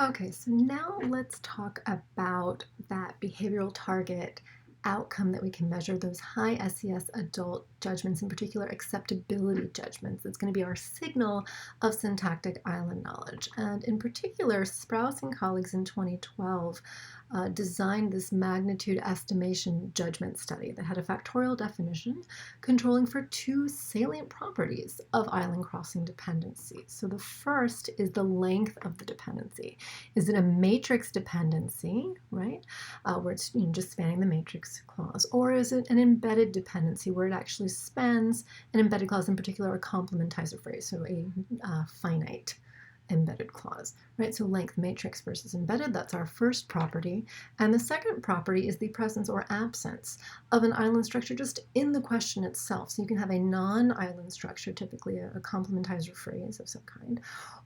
Okay, so now let's talk about that behavioral target outcome that we can measure, those high SES adult judgments, in particular acceptability judgments. It's going to be our signal of syntactic island knowledge. And in particular, Sprouse and colleagues in 2012 designed this magnitude estimation judgment study that had a factorial definition controlling for two salient properties of island crossing dependencies. So the first is the length of the dependency. Is it a matrix dependency, right, where it's just spanning the matrix clause, or is it an embedded dependency where it actually spans an embedded clause, in particular a complementizer phrase, so a finite embedded clause, right? So length matrix versus embedded, that's our first property. And the second property is the presence or absence of an island structure just in the question itself. So you can have a non-island structure, typically a complementizer phrase of some kind,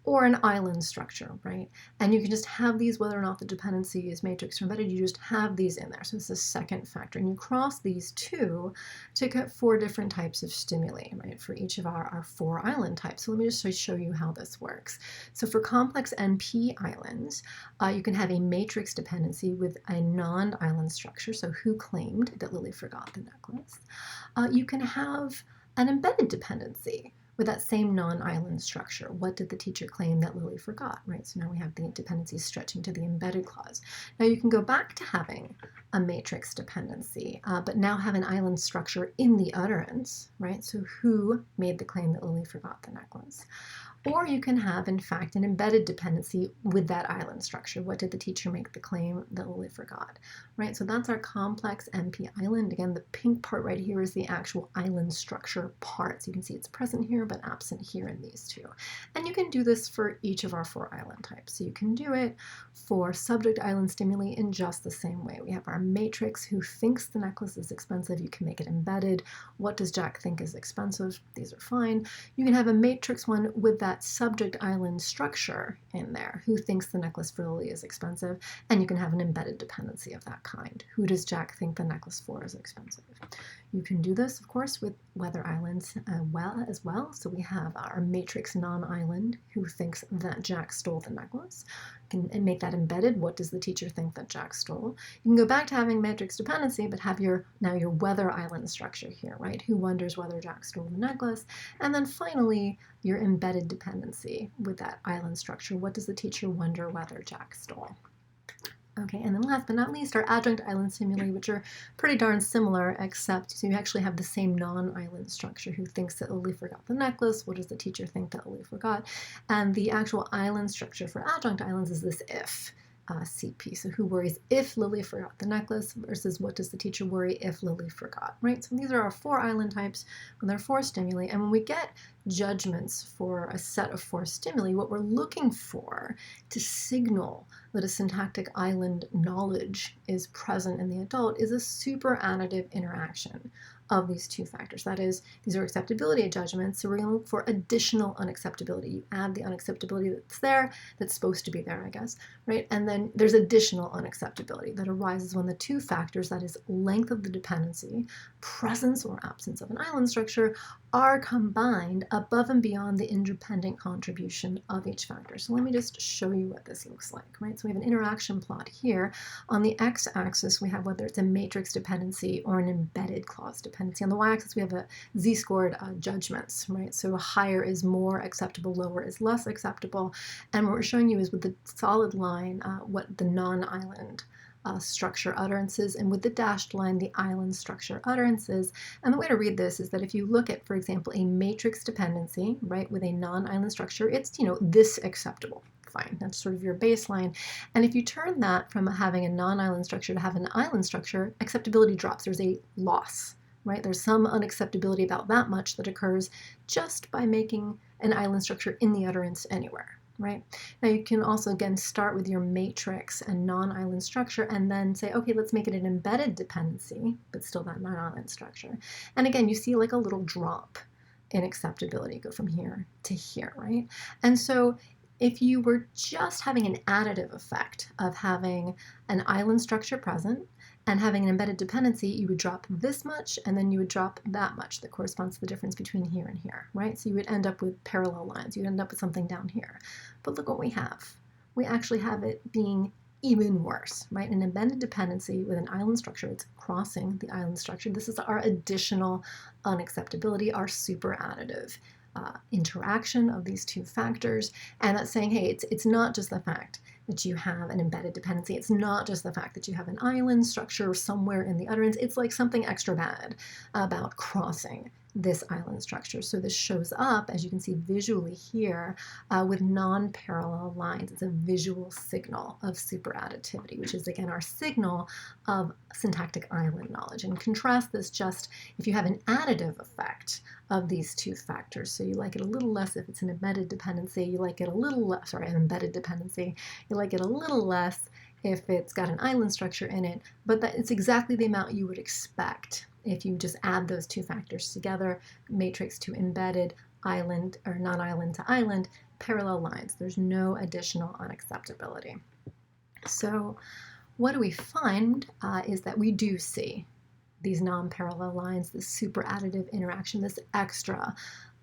or an island structure, right? And you can just have these whether or not the dependency is matrix or embedded, you just have these in there. So it's the second factor. And you cross these two to get four different types of stimuli, right, for each of our four island types. So let me just show you how this works. So for complex NP islands, you can have a matrix dependency with a non-island structure, so who claimed that Lily forgot the necklace. You can have an embedded dependency with that same non-island structure. What did the teacher claim that Lily forgot, right? So now we have the dependencies stretching to the embedded clause. Now you can go back to having a matrix dependency, but now have an island structure in the utterance, right? So who made the claim that Lily forgot the necklace? Or you can have, in fact, an embedded dependency with that island structure. What did the teacher make the claim that Lily forgot, right? So that's our complex NP island. Again, the pink part right here is the actual island structure part. So you can see it's present here, but absent here in these two. And you can do this for each of our four island types. So you can do it for subject island stimuli in just the same way. We have our matrix, who thinks the necklace is expensive. You can make it embedded. What does Jack think is expensive? These are fine. You can have a matrix one with that subject island structure in there. Who thinks the necklace for Lily is expensive? And you can have an embedded dependency of that kind. Who does Jack think the necklace for is expensive? You can do this, of course, with weather islands as well. So we have our matrix non-island, who thinks that Jack stole the necklace. You can make that embedded. What does the teacher think that Jack stole? You can go back to having matrix dependency, but have now your weather island structure here, right? Who wonders whether Jack stole the necklace? And then finally, your embedded dependency with that island structure. What does the teacher wonder whether Jack stole? Okay, and then last but not least, our adjunct island stimuli, which are pretty darn similar, except so you actually have the same non-island structure. Who thinks that Lily forgot the necklace? What does the teacher think that Lily forgot? And the actual island structure for adjunct islands is this if. CP. So who worries if Lily forgot the necklace versus what does the teacher worry if Lily forgot, right? So these are our four island types with our four stimuli. And when we get judgments for a set of four stimuli, what we're looking for to signal that a syntactic island knowledge is present in the adult is a super additive interaction of these two factors. That is, these are acceptability judgments, so we're going to look for additional unacceptability. You add the unacceptability that's there, that's supposed to be there, I guess, right? And then there's additional unacceptability that arises when the two factors, that is length of the dependency, presence or absence of an island structure, are combined above and beyond the independent contribution of each factor. So let me just show you what this looks like, right? So we have an interaction plot here. On the x-axis, we have whether it's a matrix dependency or an embedded clause dependency. On the y-axis, we have a z-scored judgments, right? So higher is more acceptable, lower is less acceptable. And what we're showing you is with the solid line, what the non-island structure utterances, and with the dashed line, the island structure utterances. And the way to read this is that if you look at, for example, a matrix dependency, right, with a non-island structure, it's, this acceptable. Fine, that's sort of your baseline. And if you turn that from having a non-island structure to have an island structure, acceptability drops. There's a loss, right? There's some unacceptability about that much that occurs just by making an island structure in the utterance anywhere. Right? Now you can also, again, start with your matrix and non-island structure and then say, okay, let's make it an embedded dependency, but still that non-island structure. And again, you see like a little drop in acceptability, go from here to here, right? And so if you were just having an additive effect of having an island structure present and having an embedded dependency, you would drop this much and then you would drop that much that corresponds to the difference between here and here, right? So you would end up with parallel lines. You'd end up with something down here. But look what we have. we actually have it being even worse, right? An embedded dependency with an island structure, it's crossing the island structure. This is our additional unacceptability, our super additive interaction of these two factors. And that's saying, hey, it's not just the fact that you have an embedded dependency. It's not just the fact that you have an island structure somewhere in the utterance. It's like something extra bad about crossing this island structure. So this shows up, as you can see visually here, with non-parallel lines. It's a visual signal of superadditivity, which is again our signal of syntactic island knowledge. And contrast this just if you have an additive effect of these two factors. So you like it a little less if it's an embedded dependency. You like it a little less, sorry, an embedded dependency. You like it a little less if it's got an island structure in it, but that it's exactly the amount you would expect if you just add those two factors together, matrix to embedded, island or non-island to island, parallel lines. There's no additional unacceptability. So what do we find is that we do see these non-parallel lines, this super additive interaction, this extra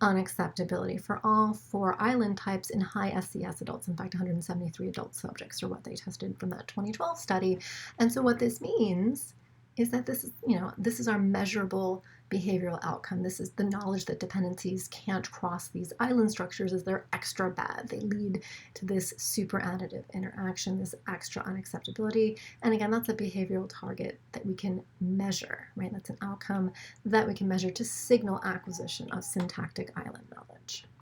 unacceptability for all four island types in high-SES adults. In fact, 173 adult subjects are what they tested from that 2012 study. And so what this means is that this is our measurable behavioral outcome. This is the knowledge that dependencies can't cross these island structures as they're extra bad. They lead to this super additive interaction, this extra unacceptability. And again, that's a behavioral target that we can measure, right? That's an outcome that we can measure to signal acquisition of syntactic island knowledge.